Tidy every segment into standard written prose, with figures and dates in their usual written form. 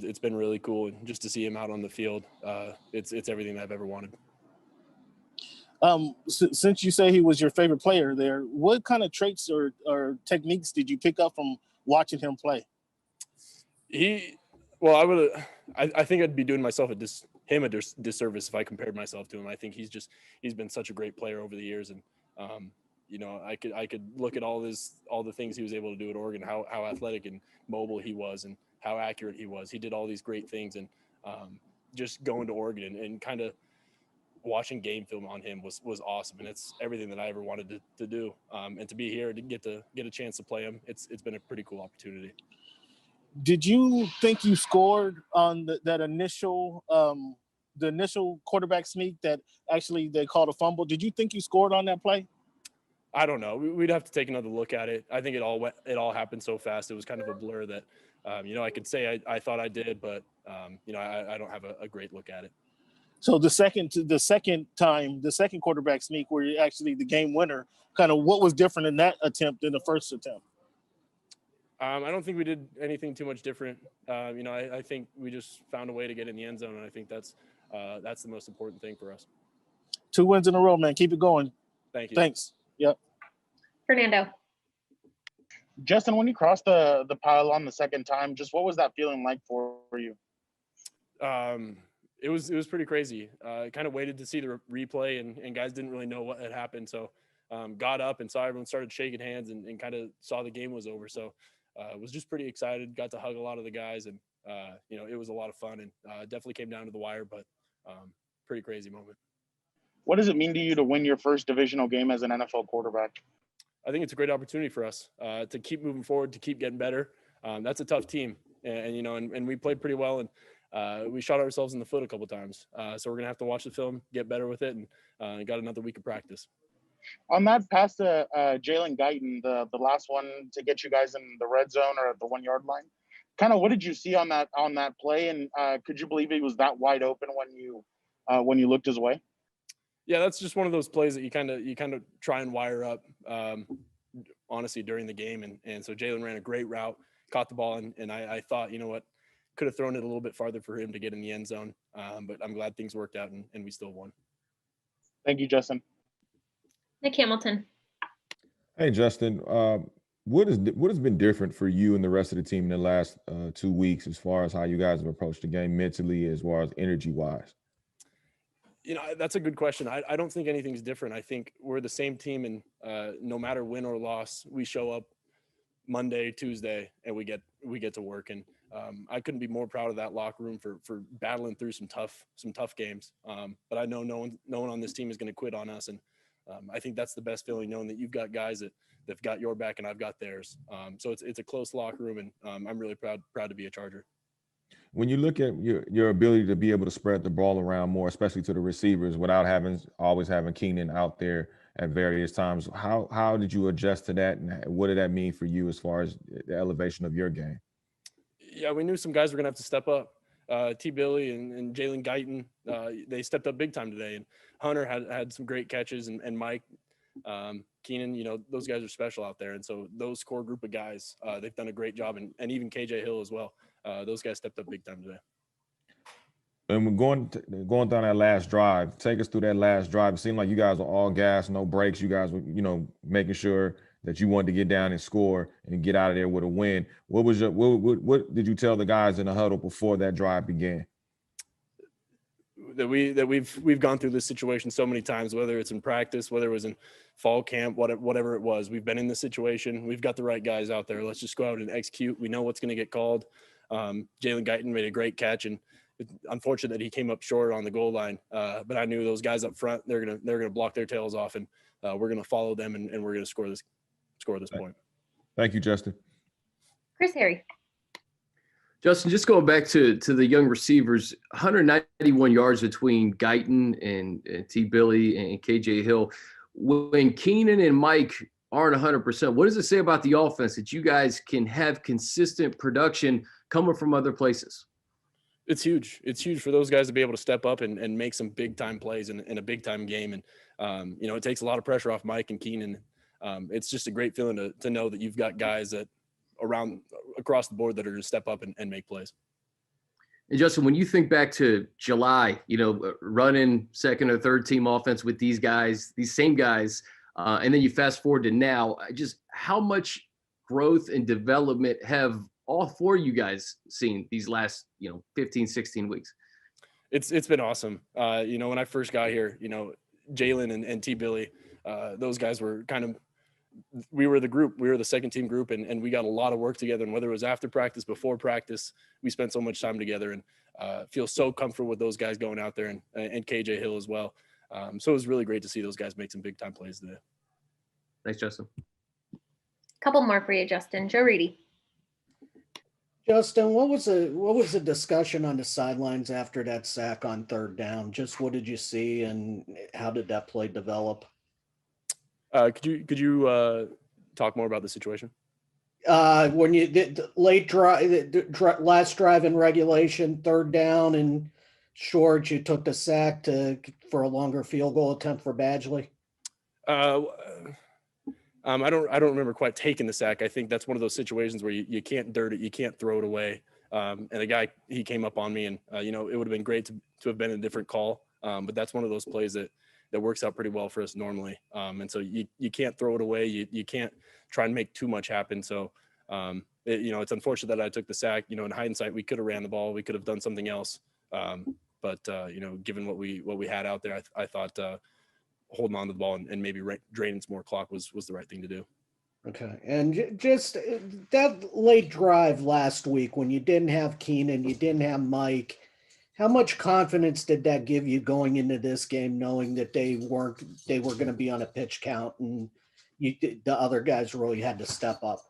It's been really cool just to see him out on the field. It's everything I've ever wanted. Since you say he was your favorite player there, what kind of traits or techniques did you pick up from watching him play? I think I'd be doing myself a disservice if I compared myself to him. I think he's been such a great player over the years, and I could look at all the things he was able to do at Oregon, how athletic and mobile he was, and how accurate he was. He did all these great things, and just going to Oregon and kind of watching game film on him was awesome, and it's everything that I ever wanted to do. And to be here to get a chance to play him, it's been a pretty cool opportunity. Did you think you scored on that initial the initial quarterback sneak that actually they called a fumble? Did you think you scored on that play? I don't know. We'd have to take another look at it. I think it all happened so fast. It was kind of a blur that I could say I thought I did, but I don't have a great look at it. So the second quarterback sneak where you're actually the game winner, kind of what was different in that attempt than the first attempt? I don't think we did anything too much different. I think we just found a way to get in the end zone, and I think that's the most important thing for us. 2 wins in a row, man. Keep it going. Thank you. Thanks. Yep. Fernando. Justin, when you crossed the pylon the second time, just what was that feeling like for you? It was pretty crazy. Kind of waited to see the replay, and guys didn't really know what had happened. So got up and saw everyone started shaking hands and kind of saw the game was over. So was just pretty excited. Got to hug a lot of the guys, and it was a lot of fun, and definitely came down to the wire, but pretty crazy moment. What does it mean to you to win your first divisional game as an NFL quarterback? I think it's a great opportunity for us to keep moving forward, to keep getting better. That's a tough team, and we played pretty well, and we shot ourselves in the foot a couple times. So we're gonna have to watch the film, get better with it, and got another week of practice. On that pass to Jalen Guyton, the last one to get you guys in the red zone or at the 1 yard line, kind of what did you see on that play, and could you believe he was that wide open when you looked his way? Yeah, that's just one of those plays that you kind of try and wire up, honestly, during the game. And so Jalen ran a great route, caught the ball, and I thought, could have thrown it a little bit farther for him to get in the end zone. But I'm glad things worked out, and we still won. Thank you, Justin. Nick Hamilton. Hey, Justin. What has been different for you and the rest of the team in the last 2 weeks as far as how you guys have approached the game mentally as well as energy-wise? That's a good question. I don't think anything's different. I think we're the same team, and no matter win or loss, we show up Monday, Tuesday, and we get to work. And I couldn't be more proud of that locker room for battling through some tough games. But I know no one on this team is going to quit on us, and I think that's the best feeling, knowing that you've got guys that've got your back and I've got theirs. So it's a close locker room, and I'm really proud to be a Charger. When you look at your ability to be able to spread the ball around more, especially to the receivers, without always having Keenan out there at various times, how did you adjust to that, and what did that mean for you as far as the elevation of your game? Yeah, we knew some guys were going to have to step up. T. Billy and Jalen Guyton, they stepped up big time today. And Hunter had some great catches, and Mike, Keenan, those guys are special out there. And so those core group of guys, they've done a great job, and even KJ Hill as well. Those guys stepped up big time today. And we're going down that last drive. Take us through that last drive. It seemed like you guys were all gas, no breaks. You guys were, making sure that you wanted to get down and score and get out of there with a win. What did you tell the guys in the huddle before that drive began? That we've gone through this situation so many times, whether it's in practice, whether it was in fall camp, whatever it was. We've been in this situation. We've got the right guys out there. Let's just go out and execute. We know what's going to get called. Jalen Guyton made a great catch, and it's unfortunate that he came up short on the goal line. But I knew those guys up front, they're gonna block their tails off, and we're gonna follow them, and we're gonna score this point. Thank you, Justin. Chris Harry. Justin, just going back to the young receivers, 191 yards between Guyton and T. Billy and KJ Hill. When Keenan and Mike aren't 100%, what does it say about the offense that you guys can have consistent production coming from other places? It's huge. It's huge for those guys to be able to step up and make some big time plays in a big time game. And, it takes a lot of pressure off Mike and Keenan. It's just a great feeling to know that you've got guys that across the board that are going to step up and make plays. And Justin, when you think back to July, running second or third team offense with these guys, these same guys, and then you fast forward to now, just how much growth and development have all four of you guys seen these last, 15, 16 weeks? It's been awesome. When I first got here, Jalen and T Billy, those guys were we were the group, we were the second team group, and we got a lot of work together. And whether it was after practice, before practice, we spent so much time together, and feel so comfortable with those guys going out there, and KJ Hill as well. So it was really great to see those guys make some big time plays today. Thanks, Justin. Couple more for you, Justin. Joe Reedy. Justin, what was the discussion on the sidelines after that sack on third down? Just what did you see, and how did that play develop? Could you talk more about the situation? When you did late drive, last drive in regulation, third down and short, you took the sack for a longer field goal attempt for Badgley. I don't remember quite taking the sack. I think that's one of those situations where you can't dirt it, you can't throw it away. And a guy, he came up on me, and it would have been great to have been a different call. But that's one of those plays that works out pretty well for us normally. And so you can't throw it away. You can't try and make too much happen. So it's unfortunate that I took the sack. In hindsight, we could have ran the ball, we could have done something else. But given what we had out there, I thought holding on to the ball and maybe draining some more clock was the right thing to do. Okay. And just that late drive last week, when you didn't have Keenan, you didn't have Mike, how much confidence did that give you going into this game, knowing that they were going to be on a pitch count and the other guys really had to step up?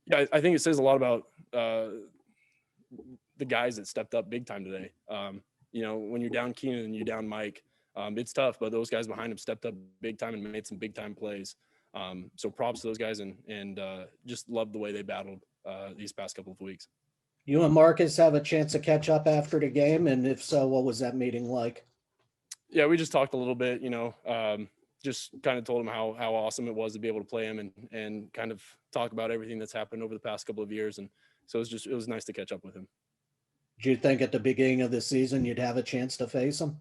Yeah, I think it says a lot about the guys that stepped up big time today. When you're down Keenan and you're down Mike, it's tough, but those guys behind him stepped up big time and made some big time plays. So props to those guys, and just love the way they battled these past couple of weeks. You and Marcus have a chance to catch up after the game, and if so, what was that meeting like? Yeah, we just talked a little bit, just kind of told him how awesome it was to be able to play him, and kind of talk about everything that's happened over the past couple of years. And so it was nice to catch up with him. Did you think at the beginning of the season you'd have a chance to face him?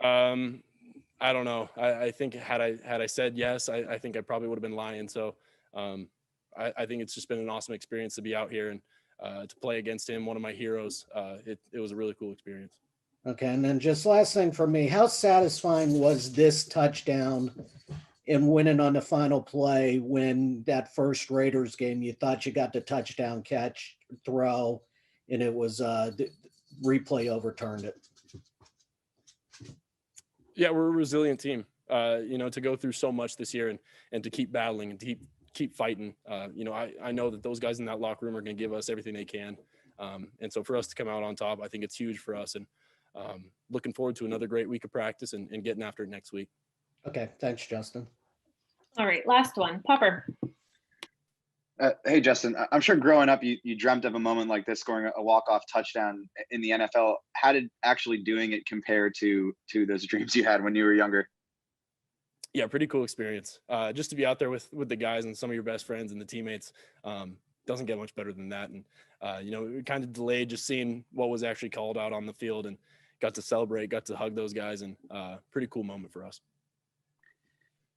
I don't know. I think had I said yes, I think I probably would have been lying. So I think it's just been an awesome experience to be out here and to play against him, one of my heroes. It was a really cool experience. Okay, and then just last thing for me, how satisfying was this touchdown in winning on the final play, when that first Raiders game you thought you got the touchdown catch throw, and it was the replay overturned it? Yeah, we're a resilient team. To go through so much this year and to keep battling and to keep fighting. I know that those guys in that locker room are going to give us everything they can. And so for us to come out on top, I think it's huge for us. And looking forward to another great week of practice and getting after it next week. Okay, thanks, Justin. All right, last one. Popper. Hey, Justin, I'm sure growing up you dreamt of a moment like this, scoring a walk-off touchdown in the NFL. How did actually doing it compare to those dreams you had when you were younger? Yeah, pretty cool experience. Just to be out there with the guys and some of your best friends and the teammates doesn't get much better than that. And, we kind of delayed just seeing what was actually called out on the field, and got to celebrate, got to hug those guys, and pretty cool moment for us.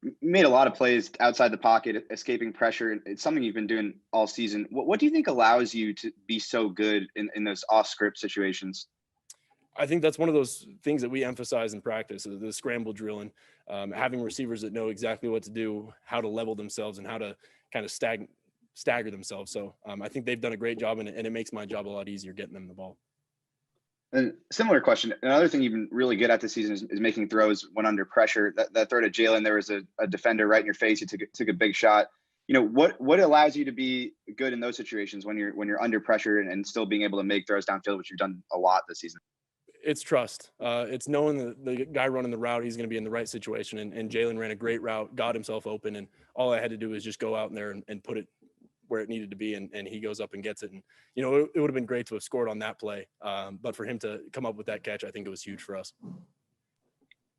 You made a lot of plays outside the pocket, escaping pressure. It's something you've been doing all season. What do you think allows you to be so good in those off-script situations? I think that's one of those things that we emphasize in practice, the scramble drill, and having receivers that know exactly what to do, how to level themselves, and how to kind of stagger themselves. So I think they've done a great job, and it makes my job a lot easier getting them the ball. And similar question. Another thing you've been really good at this season is making throws when under pressure. That throw to Jalen, there was a defender right in your face. You took a big shot. What allows you to be good in those situations when you're under pressure and still being able to make throws downfield, which you've done a lot this season? It's trust. It's knowing the guy running the route, he's going to be in the right situation. And Jalen ran a great route, got himself open, and all I had to do was just go out in there and put it where it needed to be, and he goes up and gets it. And it would have been great to have scored on that play, but for him to come up with that catch, I think it was huge for us.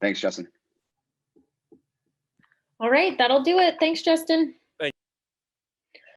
Thanks, Justin. All right, that'll do it. Thanks, Justin.